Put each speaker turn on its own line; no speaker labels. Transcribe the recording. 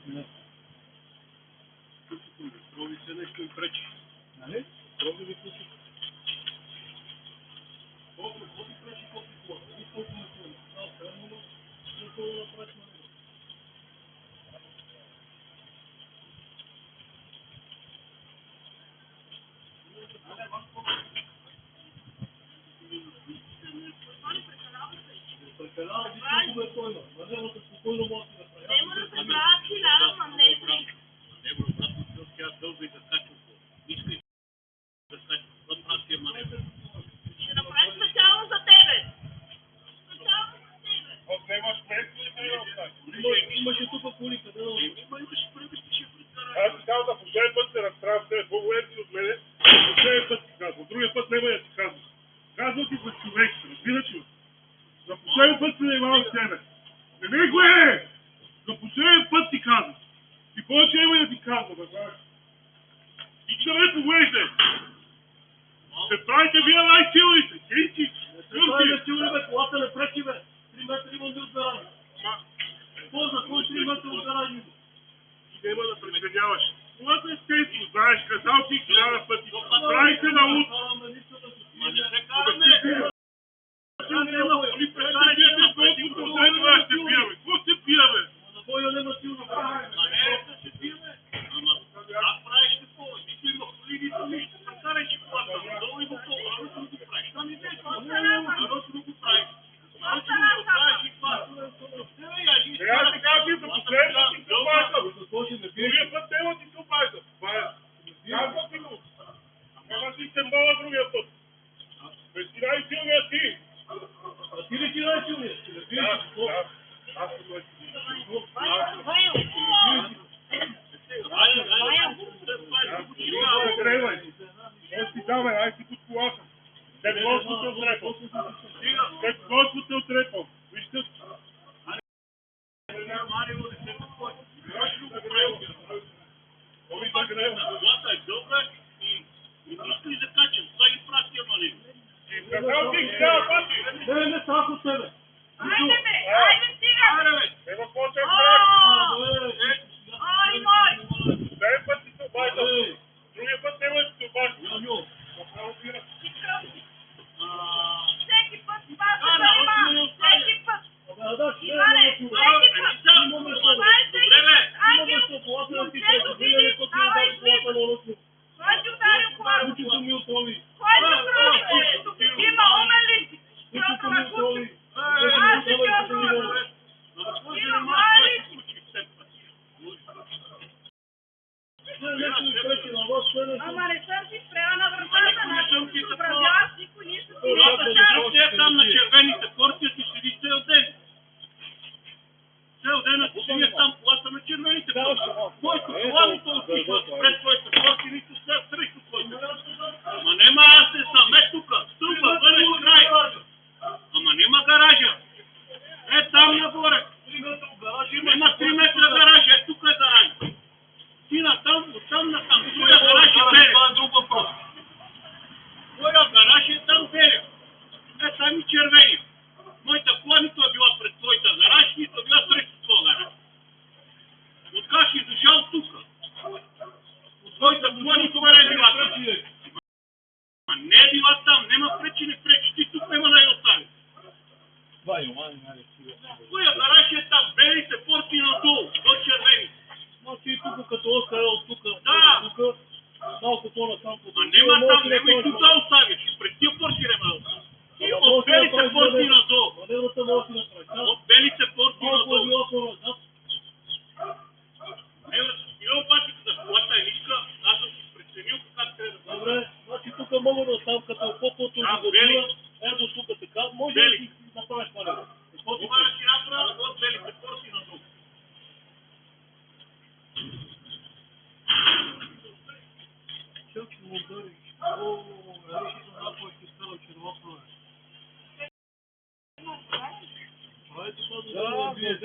Не.
Проби се нещо им пречи.
Нали?
Проби ви пусти. Колко пречи, колко хубаво. И колко не хубаво. Колко да направиш на него. Прекалява, ви колко е стойно. Мазерната спокойно може да направи.
Нема да се правят 1000, ма не е 3.
Не, бро, брат, тя дълга и да скачам. Искай да скачам. Това правят тия маневри.
Ще направим специално за тебе. Специално за тебе.
Отнемаш место и не остави.
Имаше тук коли, къде да остави? Имаше превестише пред гаража.
Аз ти казвам, да последен път се разправям с тебе, по-голем си от мене, последен път ти казвам, другия път няма да ти казвам. Казвам ти за човек, разбираш ли? За последен път се занимавам с тебе. Не го е! За последен път ти казвам. И повече няма да ти казвам, разбираш. И да ме поглеждай. Се правите вие най-силните, кринци.
Правим сигурни, бе, колата не пречи, бе. 3 метра имам от гаража. Какво за кой 3 метра от гаража?
И няма да преценяваш. Това е естествено, знаеш, казал ти 1000 пъти. Прави се на ут.
Ма не се караме.
Какво се пияве?
На боя нема силно. А не, да се пияве. Ама, как правиш какво? Нито има коли, нито нищо. Прекарай си колата. Долу има коло. Нарочно го правиш. Там и деш. Нарочно го правиш. Нарочно го правиш и това.
Сега ти казвам, за последен път ти се обаждам. Другия път тема ти се обаждам. Казвам ти го. Ама си се мала другия път. Бе си най-силният ти.
А ти ли си най-силният?
Да. Аз съм Аз ти даме, ай си под колата. След Господ те отрепал. След Господ те отрепал. Вижте. Казал ти 1000 пъти.
Не страх от тебе.
Айде стига!
Ева какво те правиш?
Ай, мой!
Дай път ти се обаждал. Другия път няма да се обаждал.
Всеки път това се занима! Всеки път! Иване, всеки път! Това е всеки път! Ангел! Момчето види! Давай слив! Кой ти ударил колата? Кой ти удари колето? Има умен ли си? Просто на куче! Аз ще ти отговоря! Има мая ли си? Ама не съм си спряла на вратата, на съм си съобразяваш никой, ние се
Другия там на червените порция ти седи цел ден. Цел ден ти седи там колата на червените порции. Твоето коланото отива пред твоите порции, нито срещу твоите. Ама нема аз не съм, тука, стълба, бъдеш край. Ама нема гаража. Там нагоре. Нема 3 метра гаража, тук е гаража. Ти натам, оттам натам. Твоя гараж е берег. Това е друг въпрос. Твоя гараж е там берег. Там и червени. Моята кола нито е била пред твоята гараж, нито е била срещу твоя гараж. Откак си дошъл тук. От твоята кола нито не е била там. Не е била там, нема пречи, не пречи. Ти тук нема да я остави. Твоя гараж е там, белите порти надолу, до червени.
Значи тук като оставил тук,
Да.
малко по-насам.
А нема там, нема и тук да оставиш. Пред тия порти нема да оставиш. И от белите порти надолу.
Маневрата може да направи.
От белите порти
Малко е
надолу.
било по-назад.
Имам обаче за колата е ниска, аз съм си преценил как трябва да бъде.
Добре, значи тук мога да оставам като по-плото
бели.
Ето тук така, може да си направиш маневра.
Това да си направя от белите порти надолу.
Чак ще му удариш. Реши това, кой ще става червосно. Правите това да бие.